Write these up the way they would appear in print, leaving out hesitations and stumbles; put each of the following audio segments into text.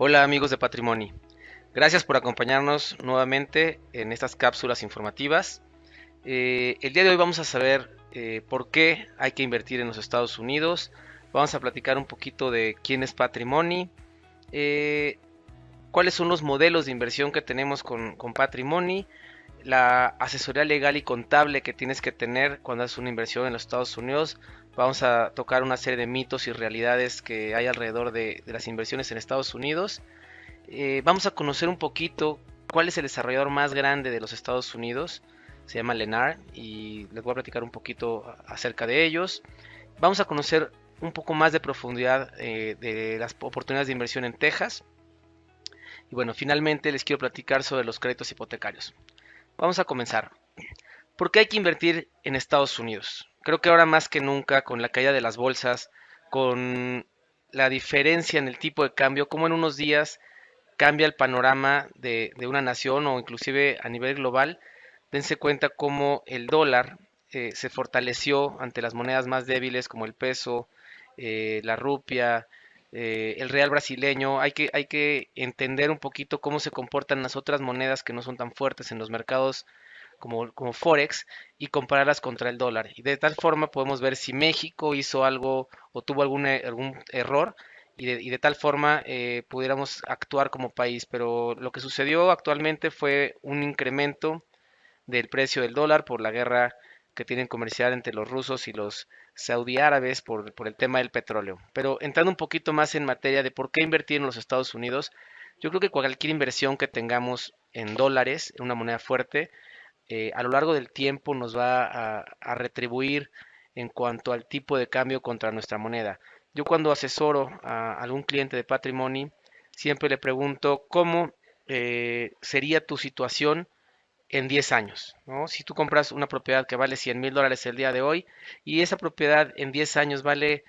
Hola amigos de Patrimony, gracias por acompañarnos nuevamente en estas cápsulas informativas. El día de hoy vamos a saber por qué hay que invertir en los Estados Unidos. Vamos a platicar un poquito de quién es Patrimony, eh, cuáles son los modelos de inversión que tenemos con Patrimony, la asesoría legal y contable que tienes que tener cuando haces una inversión en los Estados Unidos. Vamos a tocar una serie de mitos y realidades que hay alrededor de las inversiones en Estados Unidos. Vamos a conocer un poquito cuál es el desarrollador más grande de los Estados Unidos. Se llama Lennar y les voy a platicar un poquito acerca de ellos. Vamos a conocer un poco más de profundidad de las oportunidades de inversión en Texas. Y bueno, finalmente les quiero platicar sobre los créditos hipotecarios. Vamos a comenzar. ¿Por qué hay que invertir en Estados Unidos? Creo que ahora más que nunca, con la caída de las bolsas, con la diferencia en el tipo de cambio, como en unos días cambia el panorama de una nación o inclusive a nivel global. Dense cuenta cómo el dólar se fortaleció ante las monedas más débiles como el peso, la rupia, el real brasileño. Hay que entender un poquito cómo se comportan las otras monedas que no son tan fuertes en los mercados como Forex y compararlas contra el dólar. Y de tal forma podemos ver si México hizo algo o tuvo algún error y de tal forma pudiéramos actuar como país. Pero lo que sucedió actualmente fue un incremento del precio del dólar por la guerra que tienen comercial entre los rusos y los saudí árabes por el tema del petróleo. Pero entrando un poquito más en materia de por qué invertir en los Estados Unidos, yo creo que cualquier inversión que tengamos en dólares, en una moneda fuerte, a lo largo del tiempo nos va a retribuir en cuanto al tipo de cambio contra nuestra moneda. Yo cuando asesoro a algún cliente de Patrimony, siempre le pregunto cómo sería tu situación en 10 años, ¿no? Si tú compras una propiedad que vale $100,000 el día de hoy y esa propiedad en 10 años vale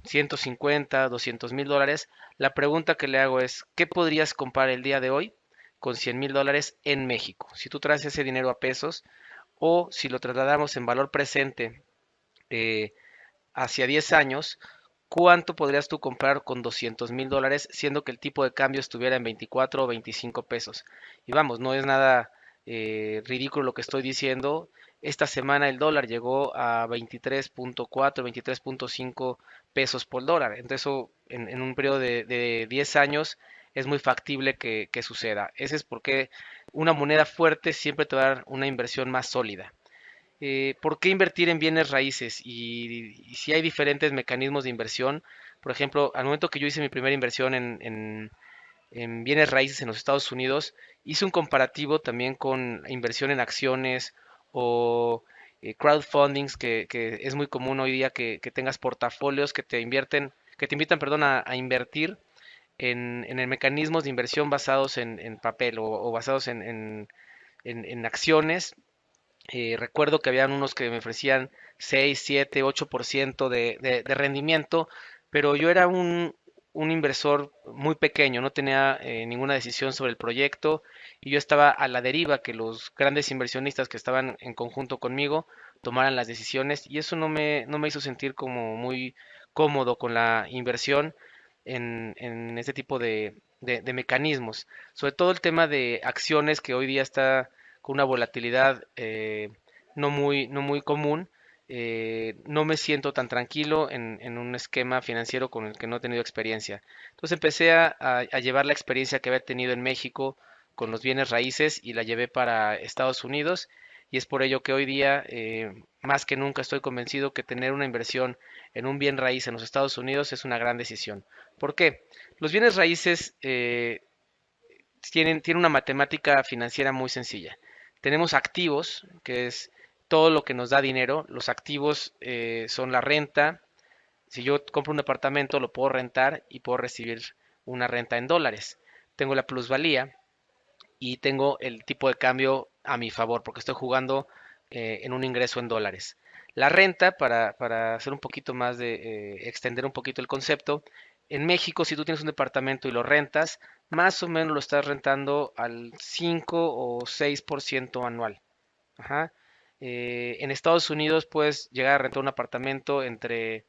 150, $200,000, la pregunta que le hago es, ¿qué podrías comprar el día de hoy con $100,000 en México? Si tú traes ese dinero a pesos o si lo trasladamos en valor presente eh, hacia 10 años, ¿cuánto podrías tú comprar con $200,000 siendo que el tipo de cambio estuviera en 24 o 25 pesos? Y vamos, no es nada ridículo lo que estoy diciendo. Esta semana el dólar llegó a 23.4, 23.5 pesos por dólar. Entonces eso en un periodo de 10 años es muy factible que suceda. Ese es porque una moneda fuerte siempre te va a dar una inversión más sólida. ¿Por qué invertir en bienes raíces? Y si hay diferentes mecanismos de inversión. Por ejemplo, al momento que yo hice mi primera inversión en bienes raíces en los Estados Unidos, hice un comparativo también con inversión en acciones o crowdfundings, que es muy común hoy día que tengas portafolios que te invitan, perdón, a invertir en mecanismos de inversión basados en papel o basados en acciones. Recuerdo que habían unos que me ofrecían 6, 7, 8% de rendimiento, pero yo era un inversor muy pequeño, no tenía ninguna decisión sobre el proyecto y yo estaba a la deriva que los grandes inversionistas que estaban en conjunto conmigo tomaran las decisiones y eso no me hizo sentir como muy cómodo con la inversión en este tipo de mecanismos. Sobre todo el tema de acciones que hoy día está con una volatilidad no muy común. No me siento tan tranquilo en un esquema financiero con el que no he tenido experiencia. Entonces empecé a llevar la experiencia que había tenido en México con los bienes raíces y la llevé para Estados Unidos y es por ello que hoy día más que nunca estoy convencido que tener una inversión en un bien raíz en los Estados Unidos es una gran decisión. ¿Por qué? Los bienes raíces tienen una matemática financiera muy sencilla. Tenemos activos, que es todo lo que nos da dinero. Los activos son la renta. Si yo compro un departamento, lo puedo rentar y puedo recibir una renta en dólares. Tengo la plusvalía y tengo el tipo de cambio a mi favor, porque estoy jugando en un ingreso en dólares. La renta, para hacer un poquito más extender un poquito el concepto, en México, si tú tienes un departamento y lo rentas, más o menos lo estás rentando al 5 o 6% anual. Ajá. En Estados Unidos puedes llegar a rentar un apartamento entre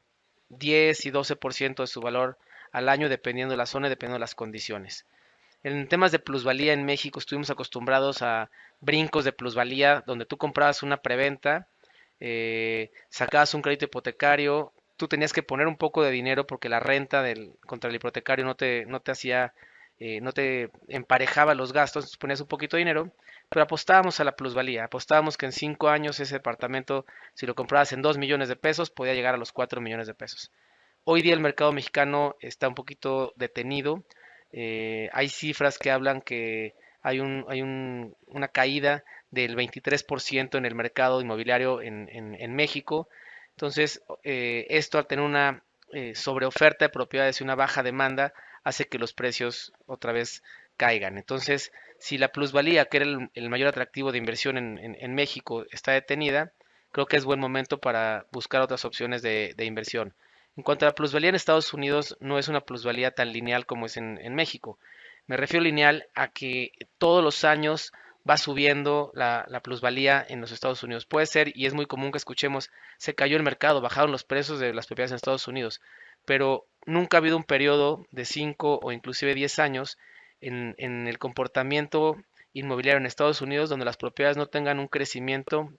10 y 12% de su valor al año dependiendo de la zona y dependiendo de las condiciones. En temas de plusvalía en México estuvimos acostumbrados a brincos de plusvalía donde tú comprabas una preventa, sacabas un crédito hipotecario, tú tenías que poner un poco de dinero porque la renta contra el hipotecario no te hacía, no te emparejaba los gastos, entonces ponías un poquito de dinero, pero apostábamos a la plusvalía, apostábamos que en 5 años ese departamento, si lo comprabas en 2 millones de pesos, podía llegar a los 4 millones de pesos. Hoy día el mercado mexicano está un poquito detenido. Hay cifras que hablan que una caída del 23% en el mercado inmobiliario en México. Entonces, esto al tener una sobreoferta de propiedades y una baja demanda, hace que los precios otra vez caigan. Entonces, si la plusvalía, que era el mayor atractivo de inversión en México, está detenida, creo que es buen momento para buscar otras opciones de inversión. En cuanto a la plusvalía en Estados Unidos, no es una plusvalía tan lineal como es en México. Me refiero lineal a que todos los años va subiendo la plusvalía en los Estados Unidos. Puede ser, y es muy común que escuchemos, se cayó el mercado, bajaron los precios de las propiedades en Estados Unidos, pero nunca ha habido un periodo de 5 o inclusive 10 años en el comportamiento inmobiliario en Estados Unidos donde las propiedades no tengan un crecimiento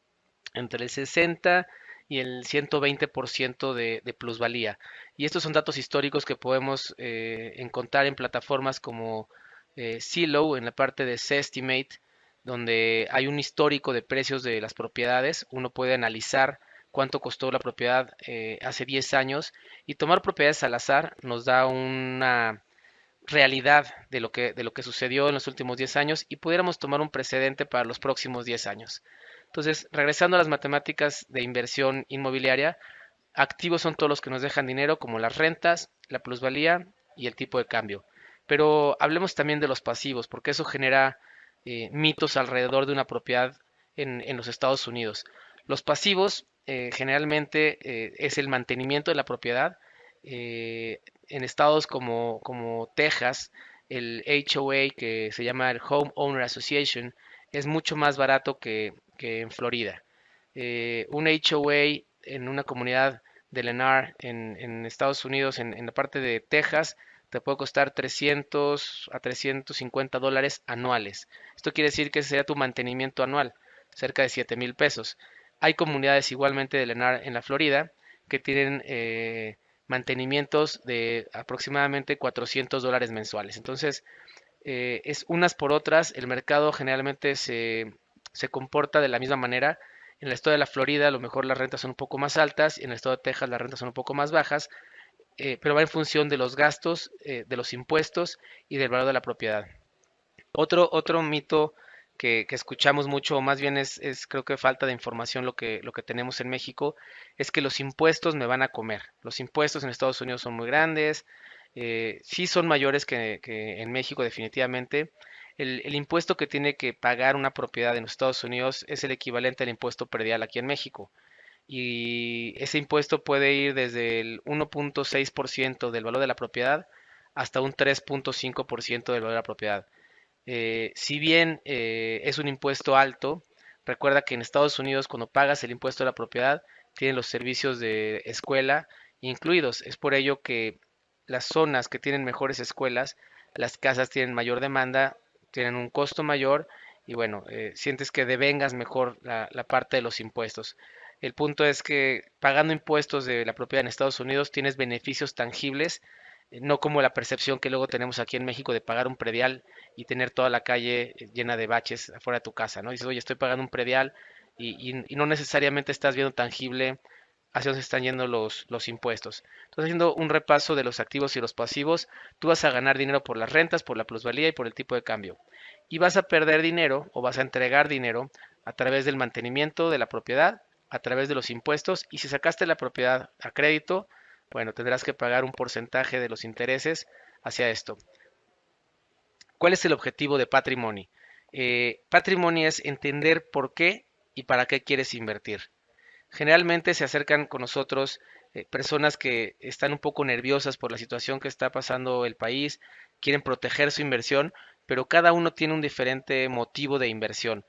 entre el 60 y el 120% de plusvalía. Y estos son datos históricos que podemos encontrar en plataformas como Zillow, en la parte de Zestimate, donde hay un histórico de precios de las propiedades. Uno puede analizar cuánto costó la propiedad hace 10 años y tomar propiedades al azar nos da una realidad de lo que sucedió en los últimos 10 años y pudiéramos tomar un precedente para los próximos 10 años. Entonces, regresando a las matemáticas de inversión inmobiliaria, activos son todos los que nos dejan dinero, como las rentas, la plusvalía y el tipo de cambio. Pero hablemos también de los pasivos, porque eso genera mitos alrededor de una propiedad en los Estados Unidos. Los pasivos generalmente es el mantenimiento de la propiedad. En estados como Texas, el HOA, que se llama el Home Owner Association, es mucho más barato que en Florida. Un HOA en una comunidad de Lennar en Estados Unidos, en la parte de Texas, te puede costar 300 a $350 anuales. Esto quiere decir que ese sería tu mantenimiento anual, cerca de 7,000 pesos. Hay comunidades igualmente de Lennar en la Florida que tienen mantenimientos de aproximadamente $400 mensuales. Entonces, es unas por otras, el mercado generalmente se comporta de la misma manera. En el estado de la Florida a lo mejor las rentas son un poco más altas, y en el estado de Texas las rentas son un poco más bajas, pero va en función de los gastos, de los impuestos y del valor de la propiedad. Otro mito que escuchamos mucho, o más bien es creo que falta de información lo que tenemos en México, es que los impuestos me van a comer. Los impuestos en Estados Unidos son muy grandes, sí son mayores que en México definitivamente. El impuesto que tiene que pagar una propiedad en los Estados Unidos es el equivalente al impuesto predial aquí en México. Y ese impuesto puede ir desde el 1,6% del valor de la propiedad hasta un 3,5% del valor de la propiedad. Si bien es un impuesto alto, recuerda que en Estados Unidos cuando pagas el impuesto de la propiedad, tienen los servicios de escuela incluidos. Es por ello que las zonas que tienen mejores escuelas, las casas tienen mayor demanda, tienen un costo mayor y bueno, sientes que devengas mejor la parte de los impuestos. El punto es que pagando impuestos de la propiedad en Estados Unidos tienes beneficios tangibles, no como la percepción que luego tenemos aquí en México de pagar un predial y tener toda la calle llena de baches afuera de tu casa, ¿no? Dices, oye, estoy pagando un predial y no necesariamente estás viendo tangible hacia dónde se están yendo los impuestos. Entonces, haciendo un repaso de los activos y los pasivos, tú vas a ganar dinero por las rentas, por la plusvalía y por el tipo de cambio. Y vas a perder dinero o vas a entregar dinero a través del mantenimiento de la propiedad, a través de los impuestos, y si sacaste la propiedad a crédito, bueno, tendrás que pagar un porcentaje de los intereses hacia esto. ¿Cuál es el objetivo de Patrimony? Patrimony es entender por qué y para qué quieres invertir. Generalmente se acercan con nosotros personas que están un poco nerviosas por la situación que está pasando el país, quieren proteger su inversión, pero cada uno tiene un diferente motivo de inversión.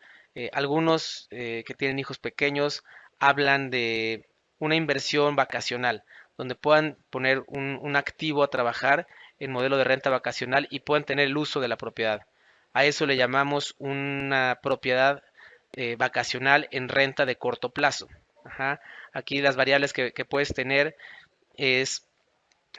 Algunos que tienen hijos pequeños hablan de una inversión vacacional, donde puedan poner un activo a trabajar en modelo de renta vacacional y puedan tener el uso de la propiedad. A eso le llamamos una propiedad vacacional en renta de corto plazo. Ajá. Aquí las variables que puedes tener es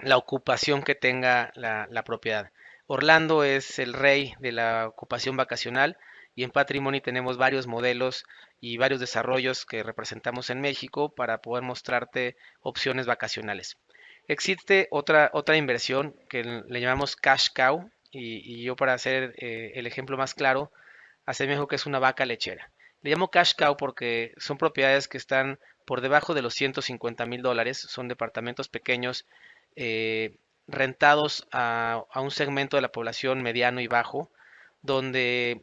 la ocupación que tenga la propiedad. Orlando es el rey de la ocupación vacacional y en Patrimony tenemos varios modelos y varios desarrollos que representamos en México para poder mostrarte opciones vacacionales. Existe otra inversión que le llamamos cash cow y yo para hacer el ejemplo más claro, asemejo que es una vaca lechera. Le llamo cash cow porque son propiedades que están por debajo de los $150,000, son departamentos pequeños rentados a un segmento de la población mediano y bajo, donde